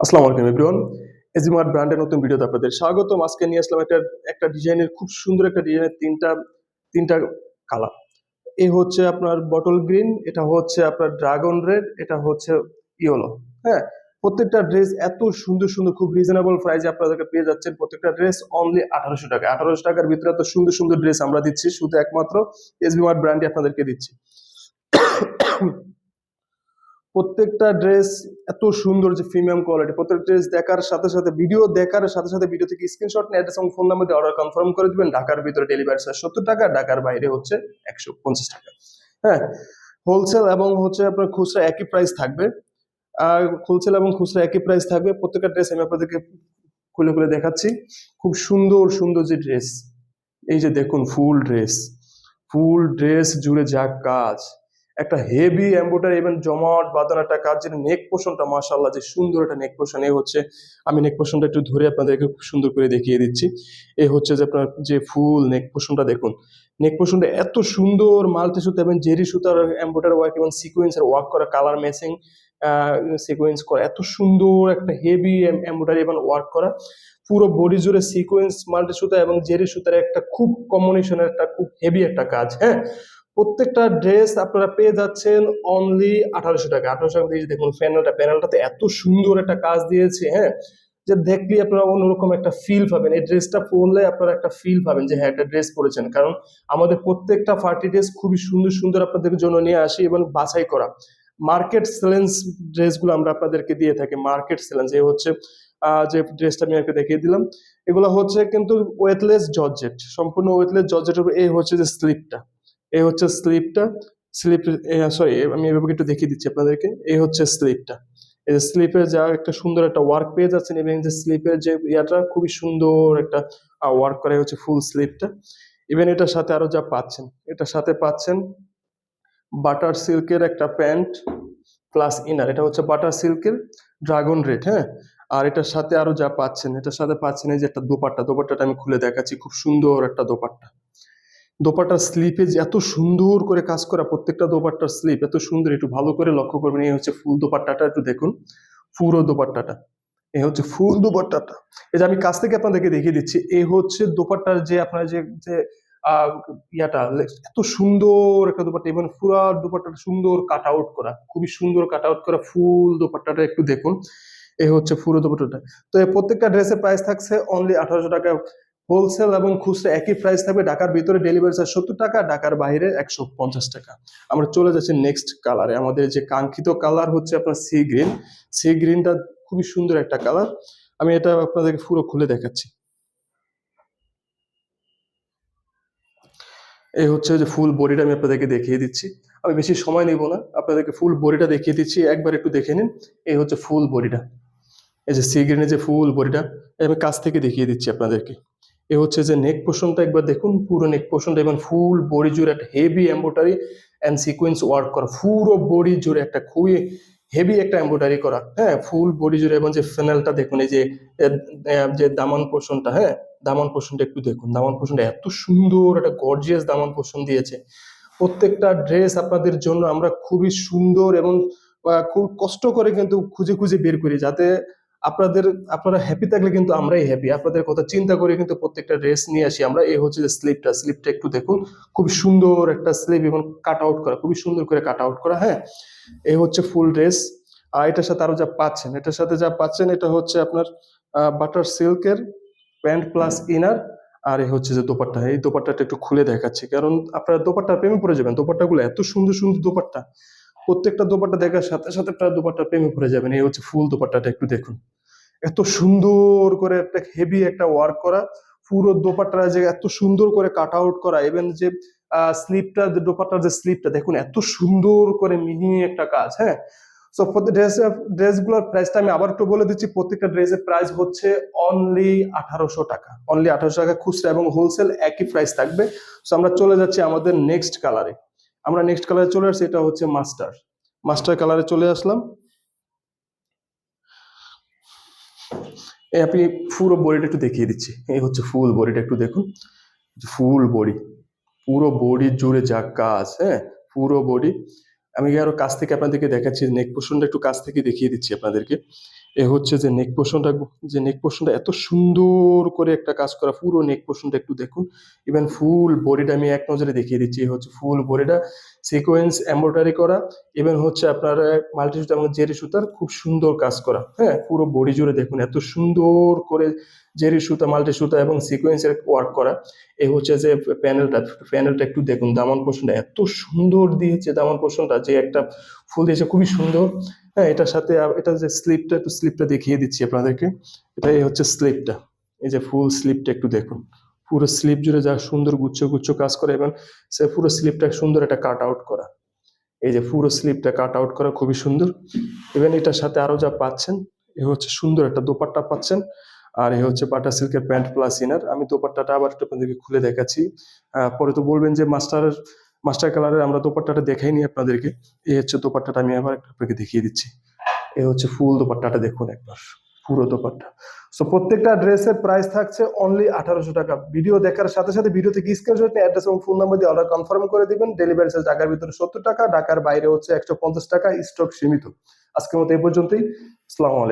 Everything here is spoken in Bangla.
আসসালামু আলাইকুম এভরিওয়ান। এজিমার্ট ব্র্যান্ডের নতুন ভিডিওতে আপনাদের স্বাগতম। আজকে নিয়ে আসলাম একটা একটা ডিজাইনের খুব সুন্দর একটা ডিজাইনের তিনটা কালার। এই হচ্ছে আপনার বটল গ্রিন, এটা হচ্ছে আপনার ড্রাগন রেড, এটা হচ্ছে ইয়েলো। হ্যাঁ, প্রত্যেকটা ড্রেস এত সুন্দর সুন্দর, খুব রিজনেবল প্রাইসে আপনাদেরকে পেয়ে যাচ্ছেন। প্রত্যেকটা ড্রেস অনলি 1800 টাকা। 1800 টাকার ভিতরে এত সুন্দর সুন্দর ড্রেস আমরা দিচ্ছি, শুধু একমাত্র এসবি মার্ট ব্র্যান্ডে আপনাদেরকে দিচ্ছি। প্রত্যেকটা ড্রেস এত সুন্দর, যে প্রিমিয়াম কোয়ালিটি। প্রত্যেক ড্রেস দেখার সাথে সাথে, ভিডিও দেখার সাথে সাথে ভিডিও থেকে স্ক্রিনশট নিয়ে অ্যাড্রেস এবং ফোন নাম্বার দিয়ে অর্ডার কনফার্ম করে দিবেন। ঢাকার ভিতরে ডেলিভারি চার্জ 70 টাকা, ঢাকার বাইরে হচ্ছে 150 টাকা। হ্যাঁ, হোলসেল এবং হচ্ছে আপনার খুচরা একই প্রাইস থাকবে। আর হোলসেল এবং খুচরা একই প্রাইস থাকবে। প্রত্যেকটা ড্রেস আমি আপনাদেরকে খুলে খুলে দেখাচ্ছি। খুব সুন্দর সুন্দর যে ড্রেস, এই যে দেখুন, ফুল ড্রেস জুড়ে যা কাজ, একটা হেভি এমব্রয়ডারি এবং জমাট বাঁধানো একটা কাজ, যেটা নেক পোর্শনটা মাশাআল্লাহ যে সুন্দর একটা নেক পোর্শন। এই হচ্ছে, আমি নেক পোর্শনটা একটু ধরে আপনাদেরকে খুব সুন্দর করে দেখিয়ে দিচ্ছি। এই হচ্ছে যে আপনার যে ফুল নেক পোর্শনটা দেখুন। নেক পোর্শনটা এত সুন্দর মাল্টি সুতা এবং জেরি সুতার এমব্রয়ডারি ওয়ার্ক এবং সিকোয়েন্সের ওয়ার্ক করা, কালার ম্যাচিং সিকোয়েন্স করা, এত সুন্দর একটা হেভি এমব্রয়ডারি এবং ওয়ার্ক করা। পুরো বডি জুড়ে সিকোয়েন্স, মাল্টি সুতা এবং জেরি সুতার একটা খুব কম্বিনেশনের একটা খুব হেভি একটা কাজ। হ্যাঁ, প্রত্যেকটা ড্রেস আপনারা পেয়ে যাচ্ছেন অনলি 1800 টাকা। 1800 টাকা দিয়ে দেখুন প্যানেলটাতে এত সুন্দর একটা কাজ দিয়েছে। হ্যাঁ, যে দেখলে আপনারা অন্যরকম একটা ফিল পাবেন। এই ড্রেসটা পরলে আপনারা একটা ফিল পাবেন যে হ্যাঁ, একটা ড্রেস পরেছেন। কারণ আমাদের প্রত্যেকটা পার্টি ড্রেস খুবই সুন্দর সুন্দর আপনাদের জন্য নিয়ে আসি এবং বাছাই করা মার্কেট সেলেন্স ড্রেসগুলো আমরা আপনাদেরকে দিয়ে থাকি। মার্কেট সেলেন্স, এই হচ্ছে যে ড্রেসটা আমি আপনাকে দেখিয়ে দিলাম, এগুলো হচ্ছে কিন্তু ওয়েটলেস জর্জেট, সম্পূর্ণ ওয়েটলেস জর্জেটের উপর। এই হচ্ছে যে স্লিপটা, এই হচ্ছে স্লিপটা, স্লিপ, সরি আমি এভাবে একটু দেখিয়ে দিচ্ছি আপনাদেরকে। এই হচ্ছে স্লিপটা, এই যে স্লিপের যা একটা সুন্দর একটা ওয়ার্ক পেয়ে যাচ্ছেন, এবং যে স্লিপের যে ইয়াটা খুবই সুন্দর একটা ওয়ার্ক করা হচ্ছে ফুল স্লিপটা। ইভেন এটার সাথে আরো যা পাচ্ছেন, এটার সাথে পাচ্ছেন বাটার সিল্কের একটা প্যান্ট প্লাস ইনার। এটা হচ্ছে বাটার সিল্কের ড্রাগন রেড। হ্যাঁ, আর এটার সাথে আরো যা পাচ্ছেন, এটার সাথে পাচ্ছেন এই যে একটা দোপাট্টাটা আমি খুলে দেখাচ্ছি। খুব সুন্দর একটা দোপাট্টার স্লিপে যে এত সুন্দর করে কাজ করা, প্রত্যেকটা দোপাট্টার স্লিপ এত সুন্দর, একটু ভালো করে লক্ষ্য করবেন। এই হচ্ছে ফুল দোপাট্টাটা, একটু দেখুন পুরো দোপাট্টাটা। এই হচ্ছে ফুল দোপাট্টাটা, এই যে আমি কাছ থেকে আপনাদেরকে দেখিয়ে দিচ্ছি। এই হচ্ছে দোপাট্টার যে আপনার যে যে ইয়াটা, এত সুন্দর একটা দোপাট্টা, এবং পুরো দোপাট্টাটা সুন্দর কাট আউট করা, খুবই সুন্দর কাট আউট করা ফুল দোপাট্টাটা একটু দেখুন। এই হচ্ছে পুরো দোপাট্টাটা। তো এই প্রত্যেকটা ড্রেসের প্রাইস থাকছে অনলি 1800 টাকা। হোলসেল এবং খুচরা একই প্রাইস থাকবে। ঢাকার ভিতরে ডেলিভারি চার্জ 70 টাকা, ঢাকার বাইরে 150 টাকা। আমরা চলে যাচ্ছি নেক্সট কালারে। আমাদের যে কাঙ্ক্ষিত কালার হচ্ছে আপনার সি গ্রিনটা খুবই সুন্দর একটা কালার। আমি এটা আপনাদেরকে পুরো খুলে দেখাচ্ছি। এই হচ্ছে যে ফুল বডিটা আমি আপনাদেরকে দেখিয়ে দিচ্ছি। আমি বেশি সময় নেব না, আপনাদেরকে ফুল বডিটা দেখিয়ে দিচ্ছি, একবার একটু দেখে নিন। এই হচ্ছে ফুল বডিটা, এই যে সি গ্রিনের যে ফুল বডিটা, আমি কাছ থেকে দেখিয়ে দিচ্ছি আপনাদেরকে। এ হচ্ছে যে নেক পোর্শনটা, একবার দেখুন পুরো নেক পোর্শনটা, এবং ফুল বডি জুড়ে একটা heavy embroidery and sequence work করা, পুরো বডি জুড়ে একটা খুবই হেভি একটা এমব্রয়ডারি করা। হ্যাঁ, ফুল বডি জুড়ে, এবং যে ফ্যানেলটা দেখুন, এই যে যে দামান পোর্শনটা, হ্যাঁ দামান পোর্শনটা একটু দেখুন। দামান পোর্শনটা এত সুন্দর একটা গর্জিয়াস দামান পোর্শন দিয়েছে। প্রত্যেকটা ড্রেস আপনাদের জন্য আমরা খুবই সুন্দর এবং খুব কষ্ট করে কিন্তু খুঁজে খুঁজে বের করি, যাতে আপনারা হ্যাপি থাকলে কিন্তু আমরাই হ্যাপি। আপনাদের কথা চিন্তা করে কিন্তু প্রত্যেকটা ড্রেস নিয়ে আসি আমরা। এই হচ্ছে যে স্লিপটা একটু দেখুন, খুব সুন্দর একটা স্লিপ এবং কাট আউট করা, খুবই সুন্দর করে কাট আউট করা। হ্যাঁ, এই হচ্ছে ফুল ড্রেস। আর এটার সাথে আরো যা পাচ্ছেন, এটা হচ্ছে আপনার বাটার সিল্কের প্যান্ট প্লাস ইনার। আর এই হচ্ছে যে দোপাট্টা, এই দোপাট্টাটা একটু খুলে দেখাচ্ছি, কারণ আপনারা দোপাট্টার প্রেমে পড়ে যাবেন। দোপাট্টাগুলো এত সুন্দর সুন্দর দোপাট্টা, প্রত্যেকটা দোপাট্টা দেখার সাথে সাথে আপনারা দোপাট্টার প্রেমে পড়ে যাবেন। এই হচ্ছে ফুল দোপাট্টাটা একটু দেখুন, এত সুন্দর করে একটা হেভি একটা ওয়ার্ক করা, পুরো দোপাট্টা যে এত সুন্দর করে কাট আউট করা, এবং যে স্লিপটা, দোপাট্টার যে স্লিপটা দেখুন, এত সুন্দর করে মিহি একটা কাজ। হ্যাঁ, সো ড্রেসগুলোর প্রাইসটা আমি আবার একটু বলে দিচ্ছি। প্রত্যেকটা ড্রেসের প্রাইস হচ্ছে অনলি 1800 টাকা, অনলি 1800 টাকা। খুচরা এবং হোলসেল একই প্রাইস থাকবে। সো আমরা চলে যাচ্ছি আমাদের নেক্সট কালারে। আমরা নেক্সট কালারে চলে আসছি, এটা হচ্ছে মাস্টার কালারে চলে আসলাম। আপনি পুরো বডিটা একটু দেখিয়ে দিচ্ছি। এই হচ্ছে ফুল বডিটা, একটু দেখুন ফুল বডি, পুরো বডি জুড়ে যা কাজ। হ্যাঁ, পুরো বডি। আমি আরো কাছ থেকে আপনাদেরকে দেখাচ্ছি, নেক পোর্শনটা একটু কাছ থেকে দেখিয়ে দিচ্ছি আপনাদেরকে। এ হচ্ছে যে নেক পোর্শনটা এত সুন্দর করে একটা কাজ করা, পুরো নেক পোর্শনটা একটু দেখুন। ইভেন ফুল বডিটা আমি এক নজরে দেখিয়ে দিচ্ছি। এই হচ্ছে ফুল বডিটা সিকোয়েন্স এমব্রয়ডারি করা, ইভেন হচ্ছে আপনার মাল্টি সুতা এবং জেরি সুতার খুব সুন্দর কাজ করা। হ্যাঁ, পুরো বডি জুড়ে দেখুন এত সুন্দর করে জেরি সুতা, মাল্টি সুতা এবং সিকোয়েন্সের ওয়ার্ক করা। এই হচ্ছে যে প্যানেলটা একটু দেখুন, দামান পোর্শনটা এত সুন্দর দিয়েছে, দামান পোর্শনটা যে একটা ফুল দিয়েছে খুবই সুন্দর। হ্যাঁ, এটার সাথে এটা যে স্লিপটা, একটু স্লিপটা দেখিয়ে দিচ্ছি আপনাদেরকে। এই হচ্ছে স্লিপটা, এই যে ফুল স্লিপটা একটু দেখুন, পুরো স্লিপ জুড়ে যা সুন্দর গুচ্ছ গুচ্ছ কাজ করে, এবং সে পুরো স্লিপটা সুন্দর একটা কাট আউট করা। এই যে পুরো স্লিপটা কাট আউট করা খুবই সুন্দর। ইভেন এটার সাথে আরো যা পাচ্ছেন, এ হচ্ছে সুন্দর একটা দোপাট্টা পাচ্ছেন। আর এ হচ্ছে বাটার সিল্কের প্যান্ট প্লাস ইনার। আমি দোপাট্টাটা আবার একটু আপনাদেরকে খুলে দেখাচ্ছি। পরে তো বলবেন যে মাস্টার কালারের আমরা দোপাট্টাটা দেখাইনি আপনাদেরকে। এই হচ্ছে দোপাট্টাটা, আমি আবার একটু আপনাকে দেখিয়ে দিচ্ছি। এই হচ্ছে ফুল দোপাট্টাটা দেখুন একবার, পুরো দোপাট্টা। সো প্রত্যেকটা ড্রেসের প্রাইস থাকছে অনলি 1800 টাকা। ভিডিও দেখার সাথে সাথে ভিডিও থেকে স্ক্রিনশট নিয়ে অ্যাড্রেস এবং ফোন নাম্বার দিয়ে অর্ডার কনফার্ম করে দিবেন। ডেলিভারি চার্জ ঢাকার ভিতরে 70 টাকা, ঢাকার বাইরে হচ্ছে 150 টাকা। স্টক সীমিত। আজকের মতো এই পর্যন্তই। আসসালামু আলাইকুম।